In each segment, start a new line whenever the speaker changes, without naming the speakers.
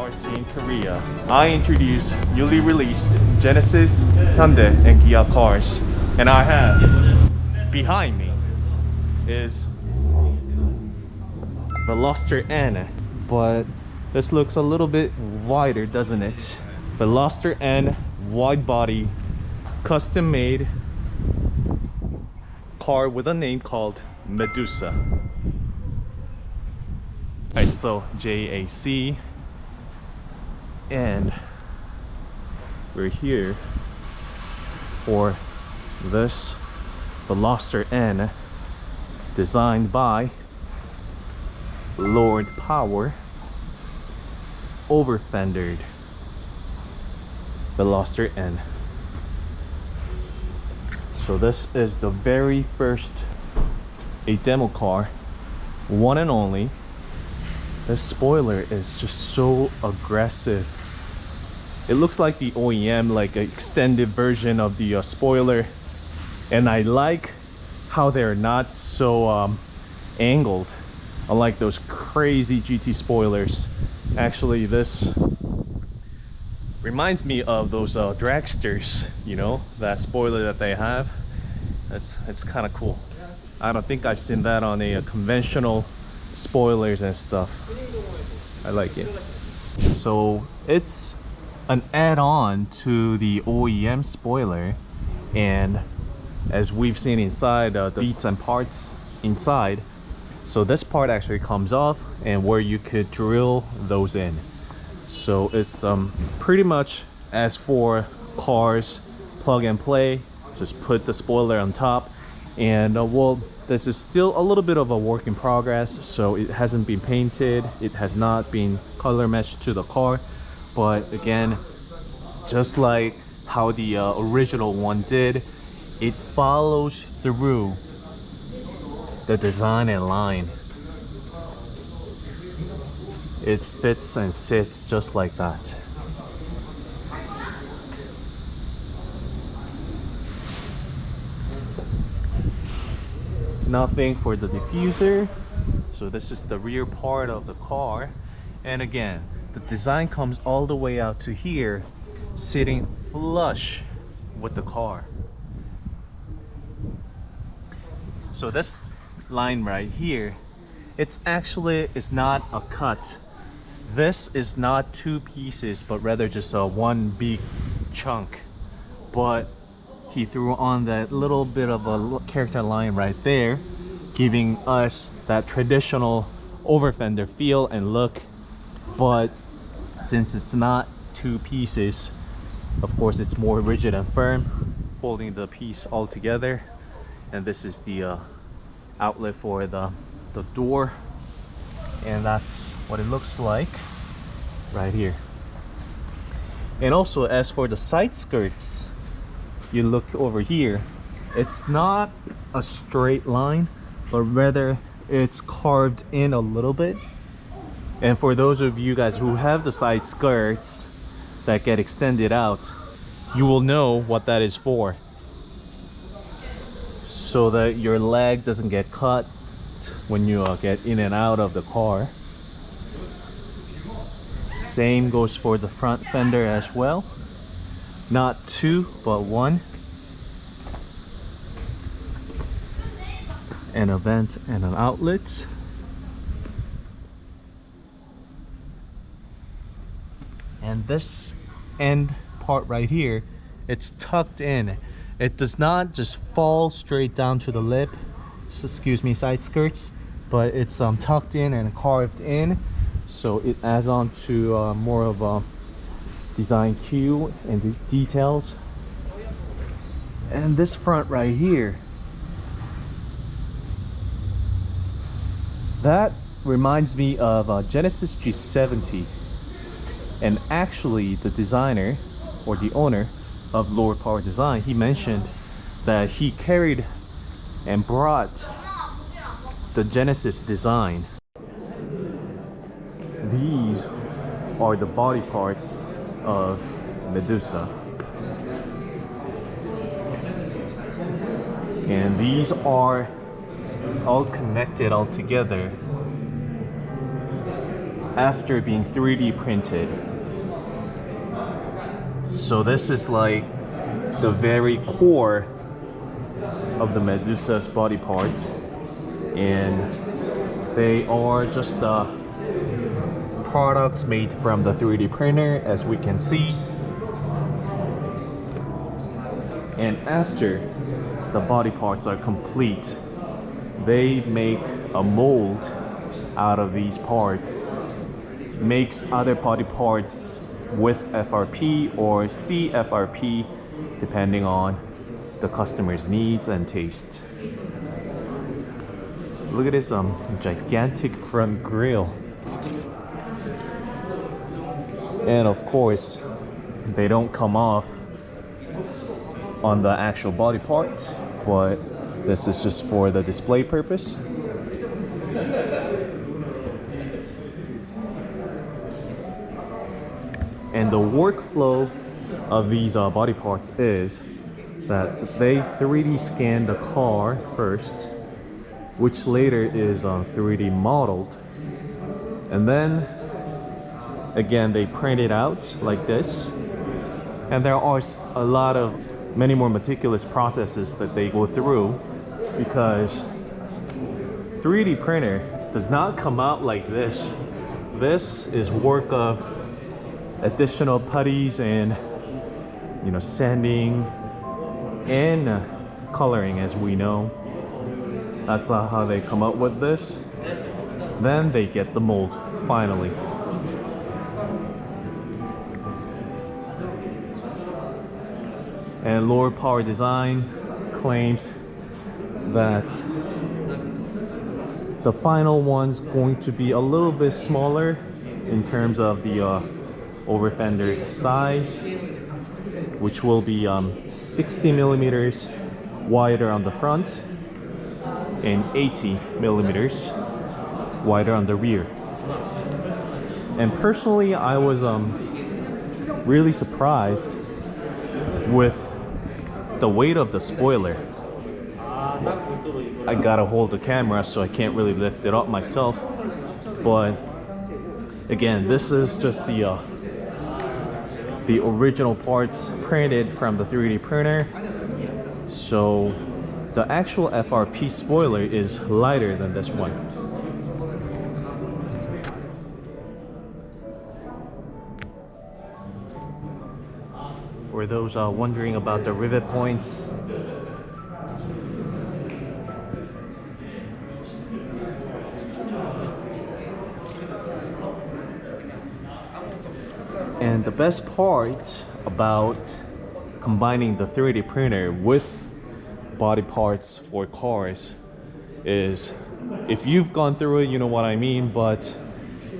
cars in Korea, I introduce newly released Genesis, Hyundai, and Kia cars. And I have behind me is Veloster N, but this looks a little bit wider, doesn't it? Veloster N wide body, custom made car with a name called Medusa. Alright, so JAC, and we're here for this Veloster N, designed by LORDPOWER, over Fendered Veloster N. So this is the very first a demo car, one and only. This spoiler is just so aggressive. It looks like the OEM, like an extended version of the spoiler, and I like how they're not so angled, unlike those crazy GT spoilers. Actually, this reminds me of those dragsters, you know, that spoiler that they have. It's kind of cool. I don't think I've seen that on a conventional spoilers and stuff. I like it. So it's an add-on to the OEM spoiler, and as we've seen inside, the beats and parts inside, so this part actually comes off and where you could drill those in. So it's pretty much as for cars, plug and play, just put the spoiler on top. And well, this is still a little bit of a work in progress, so it hasn't been painted, it has not been color matched to the car, but again, just like how the original one did, it follows through the design and line. It fits and sits just like that. Nothing for the diffuser. So this is the rear part of the car, and again, the design comes all the way out to here, sitting flush with the car. So this line right here, it's not a cut. This is not two pieces, but rather just a one big chunk. But he threw on that little bit of a character line right there, giving us that traditional over fender feel and look. But since it's not two pieces, of course it's more rigid and firm, holding the piece all together. And this is the outlet for the door, and that's what it looks like right here. And also, as for the side skirts, you look over here, it's not a straight line, but rather it's carved in a little bit. And for those of you guys who have the side skirts that get extended out, you will know what that is for, so that your leg doesn't get cut when you get in and out of the car. Same goes for the front fender as well. Not two, but one. And a vent and an outlet. And this end part right here, it's tucked in. It does not just fall straight down to the lip, excuse me, side skirts, but it's tucked in and carved in, so it adds on to more of a design cue and the details. And this front right here, that reminds me of Genesis G70, and actually the designer or the owner of LORDPOWERDESIGN, he mentioned that he carried and brought the Genesis design. These are the body parts of Medusa, and these are all connected all together after being 3D printed. So this is like the very core of the Medusa's body parts, and they are just products made from the 3D printer, as we can see. And after the body parts are complete, they make a mold out of these parts, makes other body parts with FRP or CFRP depending on the customer's needs and taste. Look at this gigantic front grille. And of course, they don't come off on the actual body part, but this is just for the display purpose. And the workflow of these body parts is that they 3D scan the car first, which later is 3D modeled, and then again they print it out like this. And there are a lot of many more meticulous processes that they go through, because 3D printer does not come out like this. This is work of additional putties and, you know, sanding and coloring, as we know. That's how they come up with this. Then they get the mold finally. And LORDPOWERDESIGN claims that the final one's going to be a little bit smaller in terms of the over fender size, which will be 60 millimeters wider on the front and 80 millimeters wider on the rear. And personally, I was really surprised with the weight of the spoiler. I gotta hold the camera, so I can't really lift it up myself. But again, this is just the original parts printed from the 3D printer. So the actual FRP spoiler is lighter than this one. For those wondering about the rivet points, and the best part about combining the 3D printer with body parts for cars is, if you've gone through it, you know what I mean, but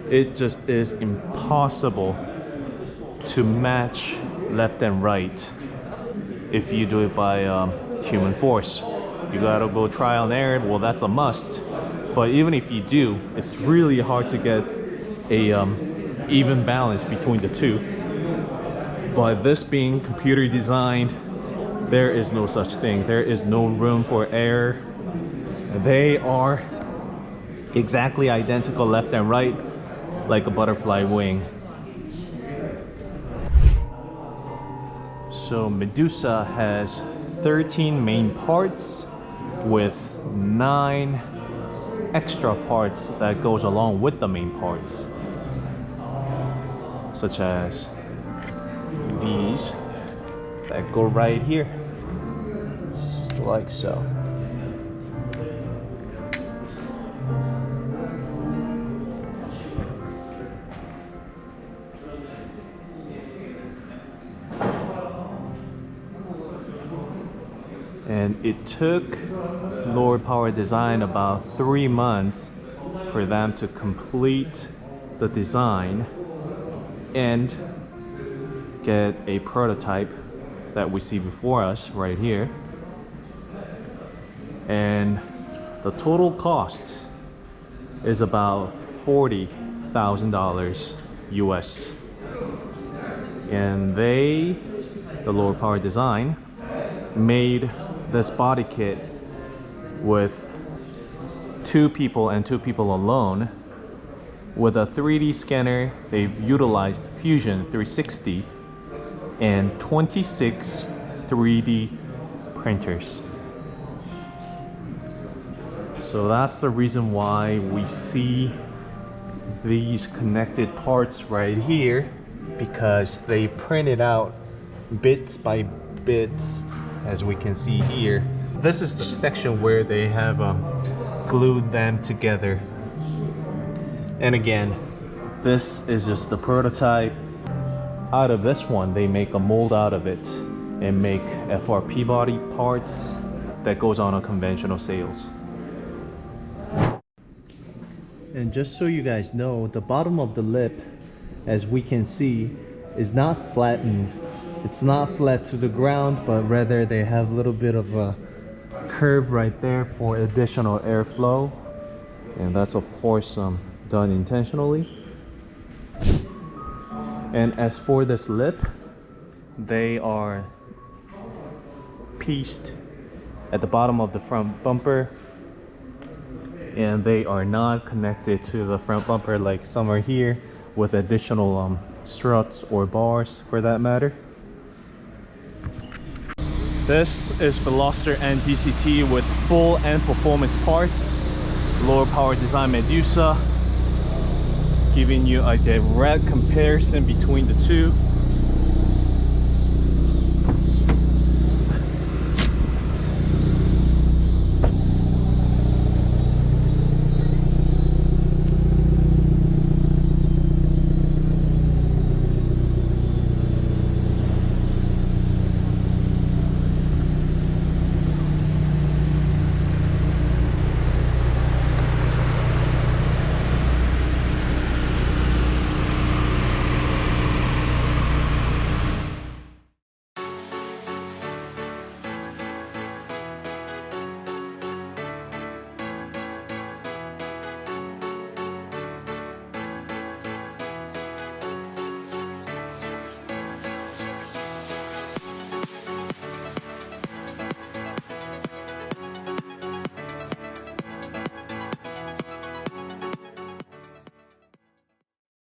it just is impossible to match left and right if you do it by human force. You gotta go trial and error. Well, that's a must, but even if you do, it's really hard to get a even balance between the two. But this being computer designed, there is no such thing. There is no room for error. They are exactly identical left and right, like a butterfly wing. So Medusa has 13 main parts with 9 extra parts that goes along with the main parts, such as these that go right here, just like so. And it took LORDPOWERDESIGN about 3 months for them to complete the design and get a prototype that we see before us right here. And the total cost is about $40,000 US. And the LORDPOWERDESIGN, made this body kit with 2 people and 2 people alone With a 3D scanner, they've utilized Fusion 360 and 26 3D printers. So that's the reason why we see these connected parts right here, because they printed out bits by bits, as we can see here. This is the section where they have glued them together. And again, this is just the prototype. Out of this one, they make a mold out of it and make FRP body parts that goes on a conventional sails. And just so you guys know, the bottom of the lip, as we can see, is not flattened. It's not flat to the ground, but rather they have a little bit of a curve right there for additional airflow. And that's of course done intentionally. And as for this lip, they are pieced at the bottom of the front bumper, and they are not connected to the front bumper like some are here with additional struts or bars for that matter. This is Veloster N DCT with full and performance parts. LORDPOWERDESIGN Medusa, giving you a direct comparison between the two.